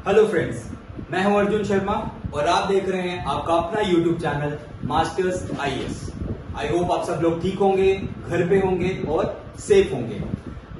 Hello friends, मैं हूं अर्जुन शर्मा और आप देख रहे हैं आपका अपना YouTube channel masters IAS. I hope आप सब लोग ठीक होंगे, घर पे होंगे और सेफ होंगे।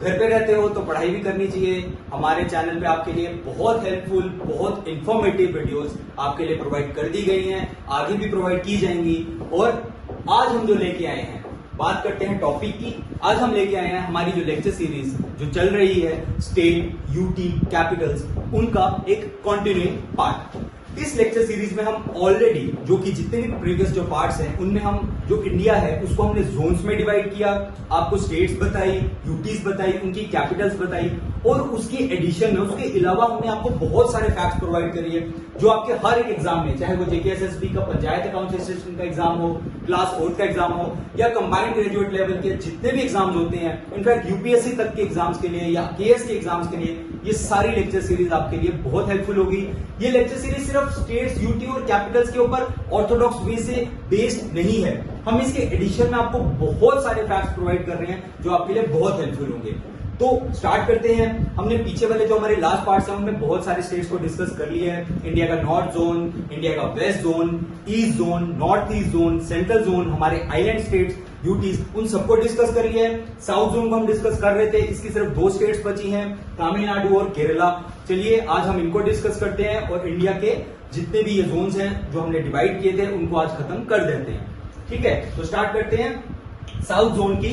घर पे रहते हो तो पढ़ाई भी करनी चाहिए। हमारे चैनल पे आपके लिए बहुत हेल्पफुल, बहुत इंफॉर्मेटिव वीडियोस आपके लिए प्रोवाइड कर दी गई हैं, आगे भी प्रोवाइड की जाएंगी। और आज हम जो लेके आए हैं, बात करते हैं टॉपिक की। आज हम लेके आए हैं हमारी जो लेक्चर सीरीज जो चल रही है स्टेट, यूटी, कैपिटल्स, उनका एक कंटिन्यूइंग पार्ट। इस लेक्चर सीरीज में हम ऑलरेडी जो कि जितने भी प्रीवियस जो पार्ट्स हैं उनमें हम जो इंडिया है उसको हमने जोन्स में डिवाइड किया, आपको स्टेट्स बताई, यूटीज बताई, उनकी कैपिटल्स बताई और उसकी एडिशन में उसके अलावा हमने आपको बहुत सारे फैक्ट्स प्रोवाइड करी है जो आपके हर एक एग्जाम में, चाहे वो जेकेएसएसबी का पंचायत अकाउंट असिस्टेंट का एग्जाम हो, क्लास 4 का एग्जाम हो या कंबाइंड ग्रेजुएट लेवल के जितने भी एग्जाम्स होते हैं, इनफैक्ट यूपीएससी तक के एग्जाम्स के लिए या केएस के एग्जाम्स के लिए ये सारी लेक्चर सीरीज आपके लिए बहुत हेल्पफुल होगी। ये लेक्चर सीरीज सिर्फ स्टेट्स, यूटी और कैपिटल्स के ऊपर ऑर्थोडॉक्स वे से बेस्ड नहीं है। हम इसके एडिशन में आपको बहुत सारे फैक्ट्स प्रोवाइड कर रहे हैं जो आपके लिए बहुत हेल्पफुल होंगे। तो स्टार्ट करते हैं। हमने पीछे वाले जो हमारे लास्ट पार्ट्स हैं उनमें बहुत सारे स्टेट्स को डिस्कस कर लिए हैं। इंडिया का नॉर्थ जोन, इंडिया का west zone, east zone, north east zone, central zone, हमारे आइलैंड स्टेट्स, यूटीज, उन सबको डिस्कस कर लिया है। साउथ जोन को हम डिस्कस कर रहे थे, इसकी सिर्फ 2 स्टेट्स बची हैं, तमिलनाडु और केरला। चलिए आज हम इनको डिस्कस करते हैं और इंडिया के जितने भी ये जोन्स हैं जो हमने डिवाइड किए थे उनको आज खत्म कर देते हैं। ठीक है, तो स्टार्ट करते हैं साउथ जोन की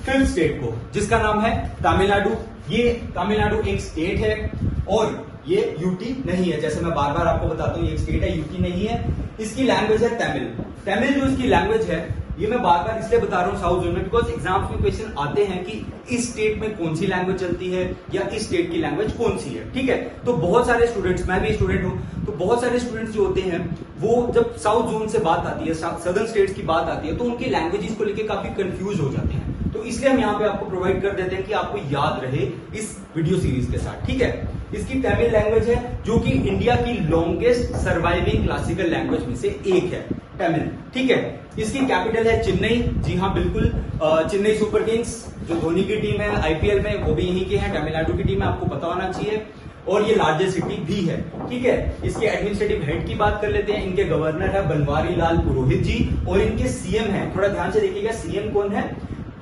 5th स्टेट को, जिसका नाम है तमिलनाडु। ये तमिलनाडु एक स्टेट है और ये यूटी नहीं है। जैसे मैं बार बार आपको बताता हूं, ये एक स्टेट है, यूटी नहीं है। इसकी लैंग्वेज है तमिल। तमिल जो इसकी लैंग्वेज है, ये मैं बार बार इसलिए बता रहा हूं साउथ जोन में, बिकॉज एग्जाम्स में क्वेश्चन आते हैं कि इस स्टेट में कौन सी लैंग्वेज चलती है या इस स्टेट की लैंग्वेज कौन सी है। ठीक है, तो बहुत सारे स्टूडेंट्स, मैं भी स्टूडेंट हूं, तो बहुत सारे स्टूडेंट्स जो होते हैं वो जब साउथ जोन से बात आती है, सदर्न स्टेट्स की बात आती है, तो उनकी लैंग्वेजेस को लेकर काफी कंफ्यूज हो जाते हैं। तो इसलिए हम यहाँ पे आपको प्रोवाइड कर देते हैं कि आपको याद रहे इस वीडियो सीरीज के साथ। ठीक है, इसकी तमिल लैंग्वेज है जो कि इंडिया की लॉन्गेस्ट सर्वाइविंग क्लासिकल लैंग्वेज में से एक है, तमिल। ठीक है, इसकी कैपिटल है चेन्नई। जी हाँ, बिल्कुल, चेन्नई सुपर किंग्स जो धोनी की टीम है आईपीएल में, वो भी यहीं के हैं, तमिलनाडु की टीम है, आपको पता होना चाहिए। और ये लार्जेस्ट सिटी भी है। ठीक है, इसके एडमिनिस्ट्रेटिव हेड की बात कर लेते हैं। इनके गवर्नर है बनवारी लाल पुरोहित जी और इनके सीएम है, थोड़ा ध्यान से देखिएगा, सीएम कौन है?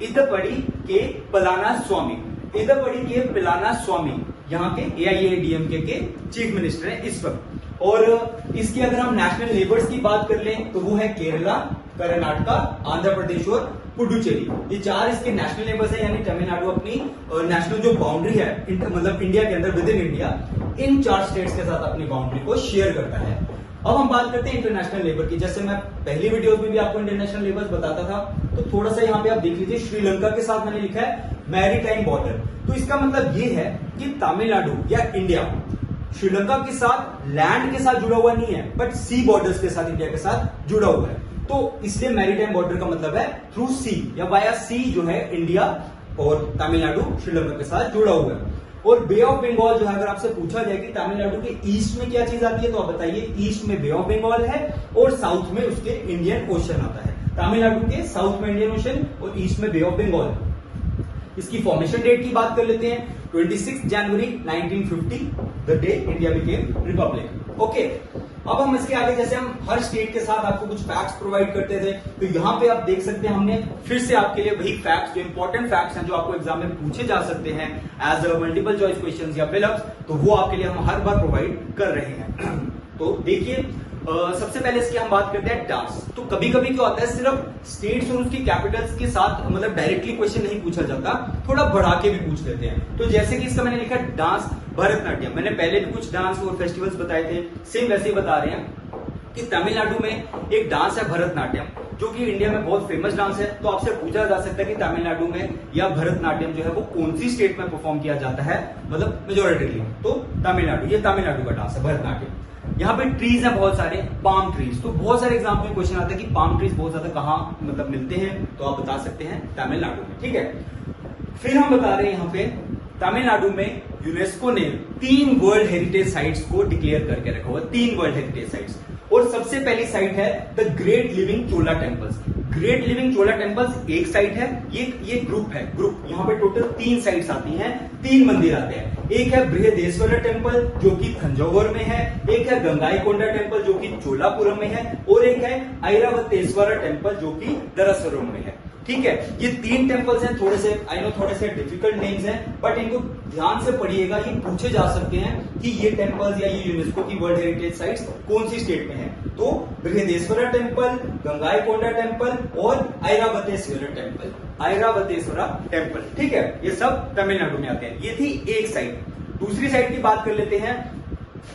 इदपड़ी के पलानास्वामी। इदपड़ी के पलानास्वामी यहाँ के एआईएडीएमके के चीफ मिनिस्टर हैं इस वक्त। और इसकी अगर हम नेशनल नेबर्स की बात कर लें तो वो है केरला, कर्नाटका, आंध्र प्रदेश और पुडुचेरी। ये 4 इसके नेशनल नेबर्स हैं, यानी तमिलनाडु अपनी नेशनल जो बाउंड्री है, मतलब इंडिया के अंदर, with in India, in 4 states के साथ अपनी बाउंड्री को शेयर करता है। अब हम बात करते हैं इंटरनेशनल लेबर की। जैसे मैं पहली वीडियोस में भी आपको इंटरनेशनल लेबर्स बताता था, तो थोड़ा सा यहाँ पे आप देख लीजिए, श्रीलंका के साथ मैंने लिखा है मैरीटाइम बॉर्डर। तो इसका मतलब ये है कि तमिलनाडु या इंडिया श्रीलंका के साथ लैंड के साथ जुड़ा हुआ नहीं है, बट सी बॉर्डर्स के साथ इंडिया के साथ जुड़ा हुआ है। तो इसलिए मैरीटाइम बॉर्डर का मतलब है थ्रू सी या वाया सी जो है इंडिया और तमिलनाडु श्रीलंका के साथ जुड़ा हुआ है। और बे ऑफ बंगाल जो है, अगर आपसे पूछा जाए कि तमिलनाडु के ईस्ट में क्या चीज आती है, तो आप बताइए ईस्ट में बे ऑफ बंगाल है और साउथ में उसके इंडियन ओशन आता है। तमिलनाडु के साउथ में इंडियन ओशन और ईस्ट में बे ऑफ बंगाल। इसकी फॉर्मेशन डेट की बात कर लेते हैं, 26 जनवरी 1950, the day India became Republic. Okay, अब हम इसके आगे, जैसे हम हर स्टेट के साथ आपको कुछ फैक्ट्स प्रोवाइड करते थे, तो यहां पे आप देख सकते हैं हमने फिर से आपके लिए वही फैक्ट्स, जो इंपॉर्टेंट फैक्ट्स हैं जो आपको एग्जाम में पूछे जा सकते हैं एज मल्टीपल चॉइस क्वेश्चंस या फिलअप्स, तो वो आपके लिए हम हर बार प्रोवाइड कर रहे हैं। तो देखिए, सबसे पहले इसकी हम बात करते हैं डांस। तो कभी कभी क्या होता है, सिर्फ स्टेट्स और उसकी कैपिटल्स के साथ मतलब डायरेक्टली क्वेश्चन नहीं पूछा जाता, थोड़ा बढ़ा के भी पूछ लेते हैं। तो जैसे कि इसका मैंने लिखा डांस भरतनाट्यम। मैंने पहले भी कुछ डांस और फेस्टिवल्स बताए थे, सेम वैसे ही बता रहे हैं कि तमिलनाडु में एक डांस है भरतनाट्यम, जो कि इंडिया में बहुत फेमस डांस है। तो आपसे पूछा जा सकता है कि तमिलनाडु में या भरतनाट्यम जो है वो कौन सी स्टेट में परफॉर्म किया जाता है, मतलब मेजोरिटीली। तो तमिलनाडु, ये तमिलनाडु का डांस है भरतनाट्यम। यहाँ पे ट्रीज है बहुत सारे, पाम ट्रीज। तो बहुत सारे एग्जाम में क्वेश्चन आता है कि पाम ट्रीज बहुत ज्यादा कहाँ मतलब मिलते हैं, तो आप बता सकते हैं तमिलनाडु में। ठीक है, फिर हम बता रहे हैं यहाँ पे तमिलनाडु में यूनेस्को ने 3 वर्ल्ड हेरिटेज साइट्स को डिक्लेयर करके रखा हुआ, 3 वर्ल्ड हेरिटेज साइट्स। और सबसे पहली साइट है the great living Chola temples. Great living Chola temples एक साइट है, ये ग्रुप है, ग्रुप यहाँ पे टोटल 3 साइट्स आती हैं, 3 मंदिर आते हैं। एक है बृहदेश्वरा टेम्पल जो कि थंजावुर में है, एक है गंगाईकोंडा टेम्पल जो कि चोलापुरम में है, और एक है ऐरावतेश्वरा टेम्पल जो कि दरसपुरम में है। ठीक है, ये 3 टेम्पल्स हैं, थोड़े से डिफिकल्ट नेम्स हैं, बट इनको ध्यान से पढ़िएगा, ये पूछे जा सकते हैं कि ये टेम्पल्स या ये यूनेस्को की वर्ल्ड हेरिटेज साइट्स कौन सी स्टेट में है। तो बृहदेश्वरा टेम्पल, गंगाईकोंडा टेम्पल और ऐरावतेश्वरा टेम्पल, ठीक है, ये सब तमिलनाडु में आते हैं। ये थी एक साइड। दूसरी साइड की बात कर लेते हैं।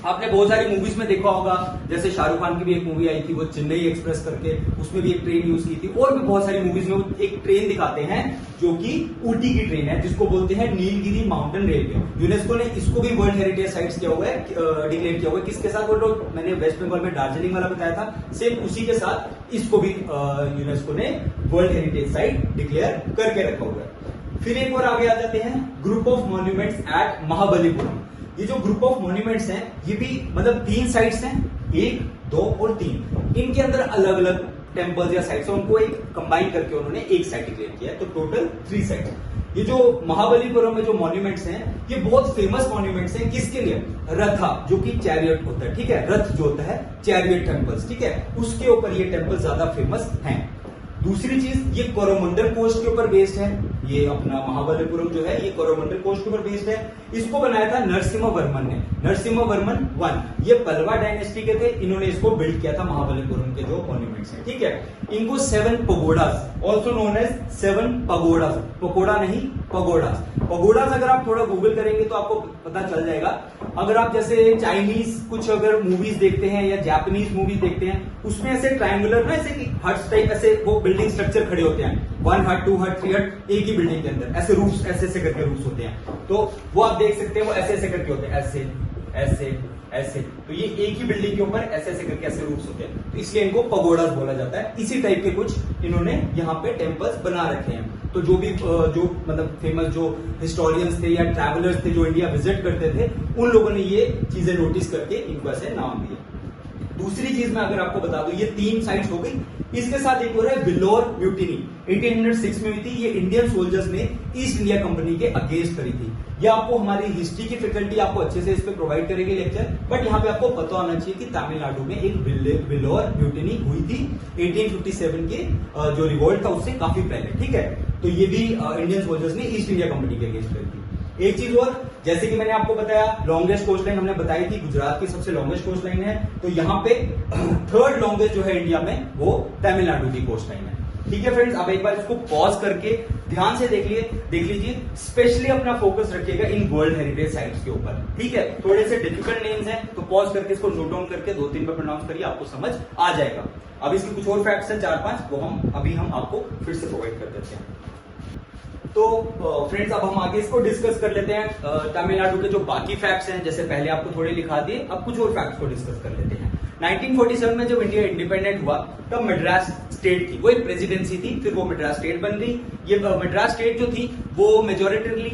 आपने बहुत सारी मूवीज में देखा होगा, जैसे शाहरुख खान की भी एक मूवी आई थी वो चेन्नई एक्सप्रेस करके, उसमें भी एक ट्रेन यूज की थी, और भी बहुत सारी मूवीज में एक ट्रेन दिखाते हैं जो कि ऊटी की ट्रेन है, जिसको बोलते हैं नीलगिरी माउंटेन रेलवे। यूनेस्को ने इसको भी वर्ल्ड हेरिटेज साइट्स किया हुआ है, डिक्लेयर किया हुआ है। किसके साथ? वो मैंने वेस्ट बंगाल में दार्जिलिंग वाला बताया था, सेम उसी के साथ इसको भी यूनेस्को ने वर्ल्ड हेरिटेज साइट डिक्लेयर करके रखा हुआ है। फिर एक और आगे आ जाते हैं, group of monuments at Mahabalipuram. ये जो ग्रुप ऑफ मॉन्यूमेंट्स हैं, ये भी मतलब 3 साइट्स हैं, 1, 2 और 3। इनके अंदर अलग अलग टेम्पल्स या साइट्स हैं, उनको एक कंबाइन करके उन्होंने एक साइट डिक्लेयर किया है, तो टोटल 3 साइट्स। ये जो महाबलीपुरम में जो मॉन्यूमेंट्स हैं, ये बहुत फेमस मॉन्यूमेंट्स हैं। किसके लिए? रथा, जो कि चैरियट होता है, ठीक है, रथ जो होता है, चैरियट टेम्पल्स, ठीक है, उसके ऊपर ये टेम्पल ज्यादा फेमस हैं। दूसरी चीज, ये कोरोमंडल कोस्ट के ऊपर बेस्ड है। ये अपना महाबलीपुरम जो है, ये कोरोमंडल कोस्ट के ऊपर बेस्ड है। इसको बनाया था नरसिम्हा वर्मन ने, नरसिम्हा वर्मन 1। ये पल्लवा डायनेस्टी के थे, इन्होंने इसको बिल्ड किया था महाबलीपुरम के जो मॉन्यूमेंट्स हैं, ठीक है। इनको 7 pagodas, also known as 7 pagodas, pakora नहीं, पगोडास। पगोडास अगर आप थोड़ा गूगल करेंगे तो आपको पता चल जाएगा। अगर आप जैसे चाइनीज कुछ अगर मूवीज देखते हैं या जापानीज मूवीज देखते हैं, उसमें ऐसे ट्रायंगुलर ना, ऐसे हट्स टाइप, ऐसे वो बिल्डिंग स्ट्रक्चर खड़े होते हैं, 1 हट, 2 हट, 3 हट, एक ही बिल्डिंग के अंदर ऐसे रूफ्स, ऐसे करके रूफ्स होते हैं। तो वो आप देख सकते हैं, वो ऐसे करके होते हैं, ऐसे। तो ये एक ही बिल्डिंग के ऊपर ऐसे करके ऐसे रूफ्स होते हैं, तो इसलिए इनको पगोडास बोला जाता है। इसी टाइप के कुछ इन्होंने यहाँ पे टेम्पल्स बना रखे हैं। तो जो भी जो मतलब फेमस जो हिस्टोरियंस थे या ट्रैवलर्स थे जो इंडिया विजिट करते थे, उन लोगों ने ये चीजें नोटिस करके इनको ऐसे नाम दिए। दूसरी चीज मैं अगर आपको बता दूं, ये 3 साइट्स हो गई। इसके साथ एक और है विलोर म्यूटिनी, 1806 में हुई थी। ये इंडियन सोल्जर्स ने ईस्ट इंडिया कंपनी के अगेंस्ट करी थी। ये आपको हमारी हिस्ट्री की फैकल्टी आपको अच्छे से इस पे प्रोवाइड करेगी लेक्चर, बट यहाँ पे आपको पता होना चाहिए कि तमिलनाडु में एक विलोर म्यूटिनी हुई थी 1857 के जो रिवोल्ट था उससे काफी पहले, ठीक है। तो ये भी इंडियन सोल्जर्स ने ईस्ट इंडिया कंपनी के अगेंस्ट करी थी। एक चीज और, जैसे कि मैंने आपको बताया लॉन्गेस्ट कोस्ट लाइन हमने बताई थी, गुजरात की सबसे लॉन्गेस्ट कोस्ट लाइन है। तो यहाँ पे 3rd लॉन्गेस्ट जो है इंडिया में, वो तमिलनाडु की कोस्ट लाइन है, ठीक है फ्रेंड्स। अब एक बार इसको पॉज करके ध्यान से देख लीजिए, स्पेशली अपना फोकस रखिएगा इन वर्ल्ड हेरिटेज साइट्स के ऊपर, ठीक है। थोड़े से डिफिकल्ट नेम्स हैं, तो पॉज करके इसको नोट डाउन करके 2-3 बार प्रोनाउंस करिए, आपको समझ आ जाएगा। अब इसके कुछ और फैक्ट्स हैं 4-5, वो हम आपको फिर से प्रोवाइड कर देते हैं। तो फ्रेंड्स अब हम आगे इसको डिस्कस कर लेते हैं। तमिलनाडु के जो बाकी फैक्ट्स हैं, जैसे पहले आपको थोड़े लिखा दिए, अब कुछ और फैक्ट्स को डिस्कस कर लेते हैं। 1947 में जब इंडिया इंडिपेंडेंट हुआ, तब मद्रास स्टेट थी, वो एक प्रेसिडेंसी थी, फिर वो मद्रास स्टेट बन गई। ये मद्रास स्टेट जो थी वो मेजोरिटरली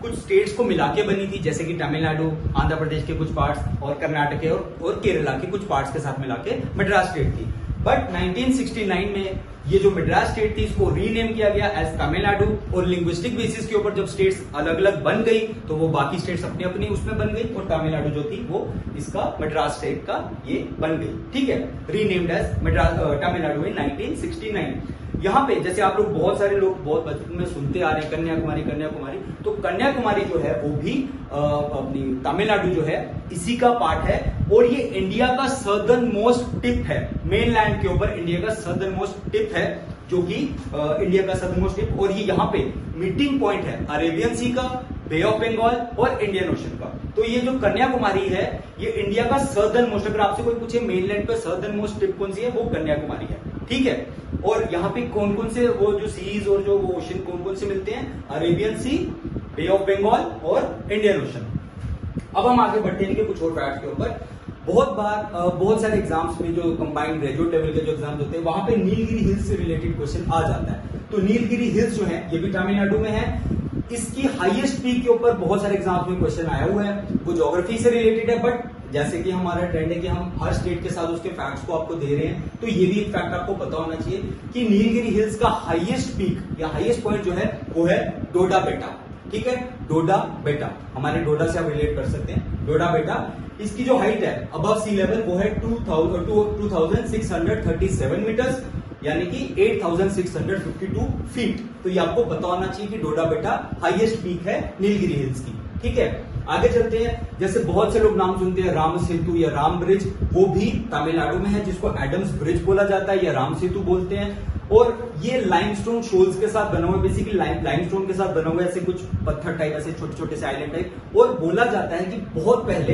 कुछ स्टेट्स को मिला के बनी थी, जैसे कि तमिलनाडु, आंध्र प्रदेश के कुछ पार्ट्स और कर्नाटक और केरला के कुछ पार्ट्स के साथ मिला के मद्रास स्टेट थी। बट 1969 में ये जो मद्रास स्टेट थी इसको रीनेम किया गया एज तमिलनाडु, और लिंग्विस्टिक बेसिस के ऊपर जब स्टेट्स अलग अलग बन गई तो वो बाकी स्टेट्स अपनी अपनी उसमें बन गई, और तमिलनाडु जो थी वो इसका मद्रास स्टेट का ये बन गई, ठीक है, रीनेम्ड एज तमिलनाडु इन 1969। यहाँ पे जैसे आप लोग बहुत सारे लोग बहुत बचपन में सुनते आ रहे हैं कन्याकुमारी, तो कन्याकुमारी जो है वो भी अपनी तमिलनाडु जो है इसी का पार्ट है, और ये इंडिया का सदर्न मोस्ट टिप है, मेनलैंड के ऊपर इंडिया का सदर्न मोस्ट टिप है, जो कि इंडिया का सदर्न मोस्ट टिप, और ये यहाँ पे मीटिंग पॉइंट है अरेबियन सी का, बे ऑफ बंगाल और इंडियन ओशन का। तो ये जो कन्याकुमारी है ये इंडिया का सदर्न मोस्ट, अगर आपसे कोई पूछे मेनलैंड पे सदर्न मोस्ट टिप कौन सी है, वो कन्याकुमारी है, ठीक है। और यहाँ पे कौन कौन से वो जो सीज और जो वो ओशन कौन कौन से मिलते हैं, Arabian Sea, Bay of Bengal और इंडियन ओशन। अब हम आगे बढ़ते हैं कुछ और फैक्ट्स के ऊपर। बहुत बार बहुत सारे एग्जाम्स में जो कंबाइंड ग्रेजुएट लेवल के जो एग्जाम्स होते हैं वहां पे नीलगिरी हिल्स से रिलेटेड क्वेश्चन आ जाता है। तो नीलगिरी हिल्स जो है ये भी तमिलनाडु में है, इसकी हाईएस्ट पीक के ऊपर बहुत सारे एग्जाम्स में क्वेश्चन आया हुआ है, वो ज्योग्राफी से रिलेटेड है, बट जैसे कि हमारा ट्रेंड है कि हम हर स्टेट के साथ उसके फैक्ट्स को आपको दे रहे हैं, तो ये भी एक फैक्ट आपको पता होना चाहिए कि नीलगिरी हिल्स का हाईएस्ट पीक या हाईएस्ट पॉइंट जो है वो है डोडा बेटा। ठीक है, डोडा बेटा, हमारे डोडा से आप रिलेट कर सकते हैं, डोडा बेटा। इसकी जो हाइट है अबव सी लेवल वो है 2637 मीटर्स, यानी कि 8652 फीट। तो ये आपको पता होना चाहिए कि डोडा बेटा हाईएस्ट पीक है नीलगिरी हिल्स की। ठीक है, आगे चलते हैं। जैसे बहुत से लोग नाम सुनते हैं राम सेतु या राम ब्रिज, वो भी तमिलनाडु में है, जिसको एडम्स ब्रिज बोला जाता है या राम सेतु बोलते हैं। और ये लाइमस्टोन शोल्स के साथ बना हुआ है, बेसिकली लाइमस्टोन के साथ बना हुआ है, ऐसे कुछ पत्थर टाइप, ऐसे छोटे छोटे से आइलैंड टाइप। और बोला जाता है कि बहुत पहले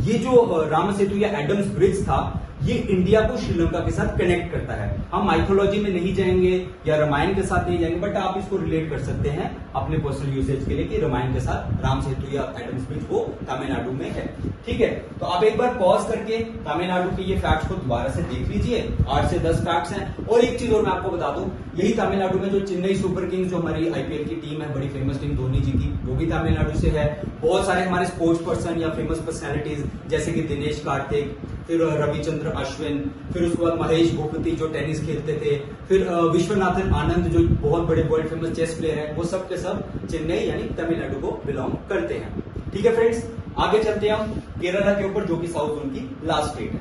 ये जो राम सेतु या एडम्स ब्रिज था, ये इंडिया को श्रीलंका के साथ कनेक्ट करता है। हम माइथोलॉजी में नहीं जाएंगे या रामायण के साथ नहीं जाएंगे, बट आप इसको रिलेट कर सकते हैं अपने पर्सनल यूसेज के लिए कि रामायण के साथ राम सेतु या एडम्स ब्रिज वो तमिलनाडु में है। ठीक है, तो आप एक बार पॉज करके तमिलनाडु के ये फैक्ट्स को दोबारा से देख लीजिए। 8 से 10 फैक्ट्स हैं। और एक चीज और मैं आपको बता दूं, यही तमिलनाडु में जो चेन्नई सुपर किंग्स, जो हमारी आईपीएल की टीम है, बड़ी फेमस टीम धोनी जी की, वो भी तमिलनाडु से है। बहुत सारे हमारे स्पोर्ट्स पर्सन या फेमस पर्सनैलिटीज जैसे कि दिनेश कार्तिक, फिर रविचंद्र अश्विन, फिर उसके बाद महेश भूपति जो टेनिस खेलते थे, फिर विश्वनाथन आनंद जो बहुत बड़े वर्ल्ड फेमस चेस प्लेयर हैं, वो सब के सब चेन्नई यानी तमिलनाडु को बिलोंग करते हैं। ठीक है फ्रेंड्स, आगे चलते हैं हम केरला के ऊपर, जो कि साउथ जोन की लास्ट स्टेट है।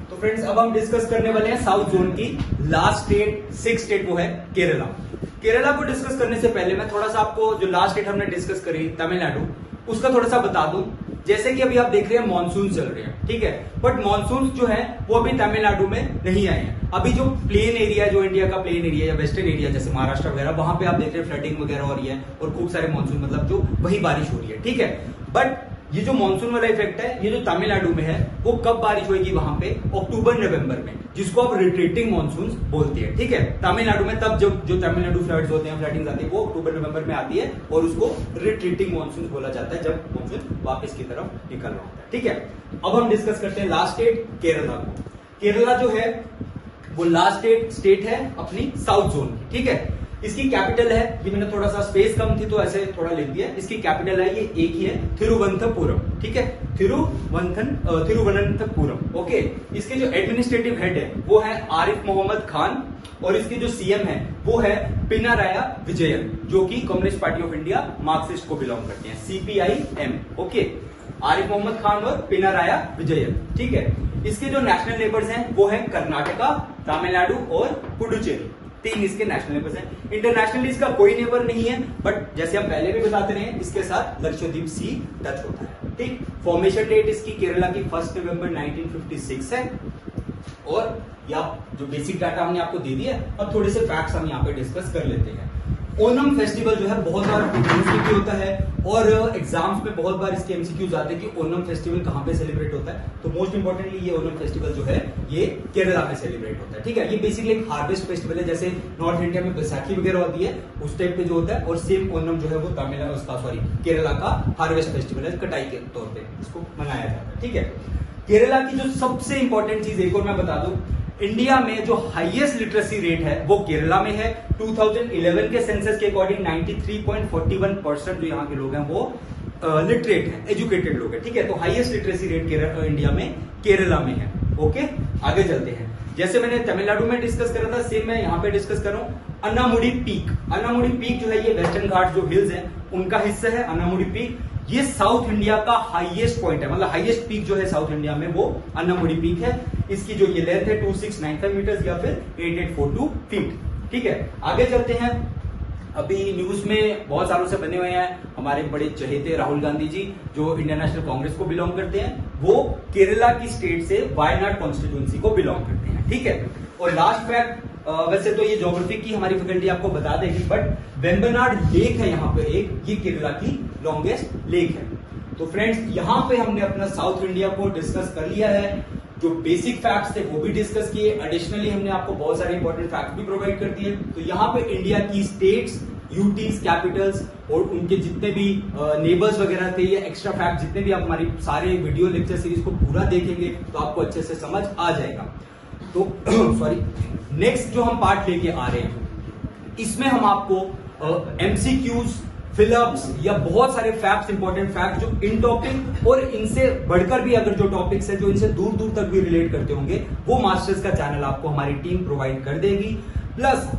तो फ्रेंड्स, अब हम डिस्कस करने वाले हैं साउथ जोन की लास्ट स्टेट, 6th स्टेट, वो है केरला। केरला को डिस्कस करने से पहले मैं थोड़ा सा आपको जो लास्ट स्टेट हमने डिस्कस करी तमिलनाडु, उसका थोड़ा सा बता दूं। जैसे कि अभी आप देख रहे हैं मॉनसून चल रहे हैं, ठीक है, बट मॉनसून जो है वो अभी तमिलनाडु में नहीं आए हैं। अभी जो प्लेन एरिया, जो इंडिया का प्लेन एरिया या वेस्टर्न एरिया जैसे महाराष्ट्र वगैरह, वहां पे आप देख रहे हैं फ्लडिंग वगैरह हो रही है और खूब सारे मॉनसून, मतलब जो वही बारिश हो रही है। ठीक है, बट ये जो मॉनसून वाला इफेक्ट है, ये जो तमिलनाडु में है, वो कब बारिश होगी वहां पे? अक्टूबर नवंबर में, जिसको आप रिट्रीटिंग मॉनसून बोलते हैं। ठीक है, तमिलनाडु में तब जब जो तमिलनाडु फ्लड्स होते हैं, फ्लडिंग आती है, वो अक्टूबर नवंबर में आती है और उसको रिट्रीटिंग मॉनसून बोला जाता है, जब मॉनसून वापस की तरफ निकल रहा होता है। ठीक है, अब हम डिस्कस करते हैं लास्ट स्टेट केरला को। केरला जो है वो लास्ट स्टेट है अपनी साउथ जोन की। ठीक है, इसकी कैपिटल है, ये मैंने थोड़ा सा स्पेस कम थी तो ऐसे थोड़ा लिख दिया, इसकी कैपिटल है, ये एक ही है, थिरुवनंतपुरम। ठीक है, थिरुवनंतपुरम। ओके, इसके जो एडमिनिस्ट्रेटिव हेड है वो है आरिफ मोहम्मद खान, और इसके जो सीएम है वो है पिनाराया विजयन, जो कि communist party of India Marxist को बिलोंग करते हैं, CPIM। ओके, आरिफ मोहम्मद खान और पिनाराया विजयन। ठीक है, इसके जो नेशनल नेबर्स हैं वो है कर्नाटका, तमिलनाडु और पुडुचेरी, 3 इसके नेशनल नेबर्स हैं। इंटरनेशनली इसका कोई नेबर नहीं है, बट जैसे हम पहले भी बताते रहे, इसके साथ लक्षद्वीप सी टच होता है। ठीक, फॉर्मेशन डेट इसकी केरला की 1 नवंबर 1956 है। और या जो बेसिक डाटा हमने आपको दे दिया, अब थोड़े से फैक्ट्स हम यहाँ पे डिस्कस कर लेते हैं। ओनम फेस्टिवल जो है बहुत बार भी होता है और एग्जाम्स में बहुत बार इसके एमसीक्यूज आते हैं कि ओनम फेस्टिवल कहाँ पे सेलिब्रेट होता है। तो मोस्ट इंपोर्टेंटली ये ओनम फेस्टिवल जो है ये केरला में सेलिब्रेट होता है। ठीक है, ये बेसिकली एक हार्वेस्ट फेस्टिवल है, जैसे नॉर्थ इंडिया में बैसाखी वगैरह होती है उस टाइप पे जो होता है, और सेम ओनम जो है वो केरला का हार्वेस्ट फेस्टिवल है, कटाई के तौर पर इसको मनाया जाता है। ठीक है, केरला की जो सबसे इंपॉर्टेंट चीज एक और मैं बता दूं, इंडिया में जो हाईएस्ट लिटरेसी रेट है वो केरला में है। 2011 के सेंसस के अकॉर्डिंग 93.41% जो यहाँ के लोग हैं वो लिटरेट हैं, एजुकेटेड लोग हैं। ठीक है, तो हाईएस्ट लिटरेसी रेट इंडिया में केरला में है। ओके, आगे चलते हैं। जैसे मैंने तमिलनाडु में डिस्कस करा था, सेम मैं यहाँ पे डिस्कस कर रहा हूँ। अन्नामुडी पीक, अन्नामुडी पीक जो है ये वेस्टर्न घाट जो हिल्स हैं उनका हिस्सा है। अन्नामुडी पीक ये साउथ इंडिया का हाईएस्ट पॉइंट है, मतलब हाईएस्ट पीक जो है साउथ इंडिया में वो अन्नामुडी पीक है। इसकी जो ये लेंथ है 2695 मीटर्स या फिर 8842 फीट। ठीक है, आगे चलते हैं। अभी न्यूज में बहुत सालों से बने हुए हैं हमारे बड़े चहेते राहुल गांधी जी, जो इंडियन नेशनल कांग्रेस को बिलोंग करते हैं, वो केरला की स्टेट से वायनाड कॉन्स्टिट्यूंसी को बिलोंग करते हैं। ठीक है, और लास्ट फैक्ट, वैसे तो ये ज्योग्राफी की हमारी फैकल्टी आपको बता देगी, बट वेम्बनाड लेक है यहाँ पे एक, ये केरला की लॉन्गेस्ट लेक है। तो फ्रेंड्स, यहाँ पे हमने अपना साउथ इंडिया को डिस्कस कर लिया है। जो बेसिक फैक्ट्स थे वो भी डिस्कस किए, एडिशनली हमने आपको बहुत सारे इंपॉर्टेंट फैक्ट भी प्रोवाइड कर दिए। तो यहाँ पे इंडिया की स्टेट्स, यूटीज, कैपिटल्स और उनके जितने भी नेबर्स वगैरह थे, ये एक्स्ट्रा फैक्ट जितने भी आप हमारी सारे वीडियो लेक्चर सीरीज को पूरा देखेंगे तो आपको अच्छे से समझ आ जाएगा। तो सॉरी, नेक्स्ट जो हम पार्ट लेके आ रहे हैं, इसमें हम आपको एमसीक्यूज, फिलअप्स या बहुत सारे फैक्ट्स, इंपॉर्टेंट फैक्ट जो इन टॉपिक और इनसे बढ़कर भी अगर जो टॉपिक्स है जो इनसे दूर दूर तक भी रिलेट करते होंगे, वो मास्टर्स का चैनल आपको हमारी टीम प्रोवाइड कर देगी। प्लस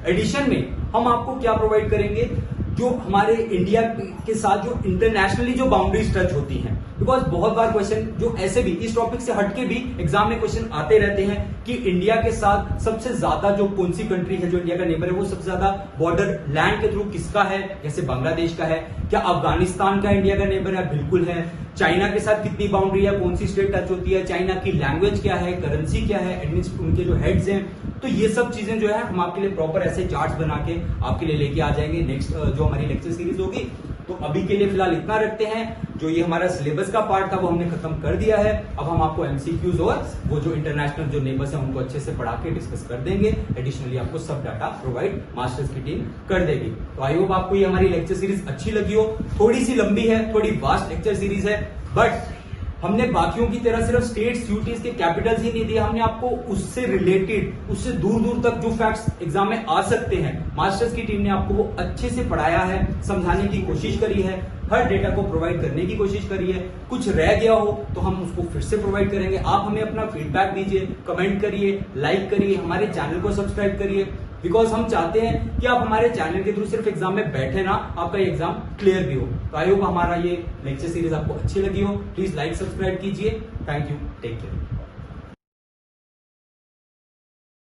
एडिशन में हम आपको क्या प्रोवाइड करेंगे, जो हमारे इंडिया के साथ जो इंटरनेशनली जो बाउंड्रीज टच होती हैं, बिकॉज बहुत बार क्वेश्चन जो ऐसे भी इस टॉपिक से हटके भी एग्जाम में क्वेश्चन आते रहते हैं कि इंडिया के साथ सबसे ज्यादा जो कौन सी कंट्री है जो इंडिया का नेबर है, वो सबसे ज्यादा बॉर्डर लैंड के थ्रू किसका है, जैसे बांग्लादेश का है, क्या अफगानिस्तान का इंडिया का नेबर है, बिल्कुल है। चाइना के साथ कितनी बाउंड्री है, कौन सी स्टेट टच होती है, चाइना की लैंग्वेज क्या है, करेंसी क्या है, उनके जो हेड्स हैं, तो ये सब चीजें जो है हम आपके लिए प्रॉपर ऐसे चार्ट्स बना के आपके लिए लेके आ जाएंगे नेक्स्ट जो हमारी लेक्चर सीरीज होगी। तो अभी के लिए फिलहाल इतना रखते हैं। जो ये हमारा सिलेबस का पार्ट था वो हमने खत्म कर दिया है। अब हम आपको एमसीक्यूज और वो जो इंटरनेशनल जो नेबर्स हैं उनको अच्छे से पढ़ा के डिस्कस कर देंगे। एडिशनली आपको सब डाटा प्रोवाइड मास्टर्स की टीम कर देगी। तो आई होप आपको ये हमारी लेक्चर सीरीज अच्छी लगी हो। थोड़ी सी लंबी है, थोड़ी वास्ट लेक्चर सीरीज है, बट हमने बाकियों की तरह सिर्फ स्टेट्स यूटीज के कैपिटल्स ही नहीं दिए, हमने आपको उससे रिलेटेड, उससे दूर दूर तक जो फैक्ट्स एग्जाम में आ सकते हैं, मास्टर्स की टीम ने आपको वो अच्छे से पढ़ाया है, समझाने की कोशिश करी है, हर डेटा को प्रोवाइड करने की कोशिश करी है। कुछ रह गया हो तो हम उसको फिर से प्रोवाइड करेंगे। आप हमें अपना फीडबैक दीजिए, कमेंट करिए, लाइक करिए, हमारे चैनल को सब्सक्राइब करिए, बिकॉज हम चाहते हैं कि आप हमारे चैनल के थ्रू सिर्फ एग्जाम में बैठे ना, आपका ये एग्जाम क्लियर भी हो। तो आई होप हमारा ये लेक्चर सीरीज आपको अच्छी लगी हो। प्लीज लाइक सब्सक्राइब कीजिए। Thank you, take care.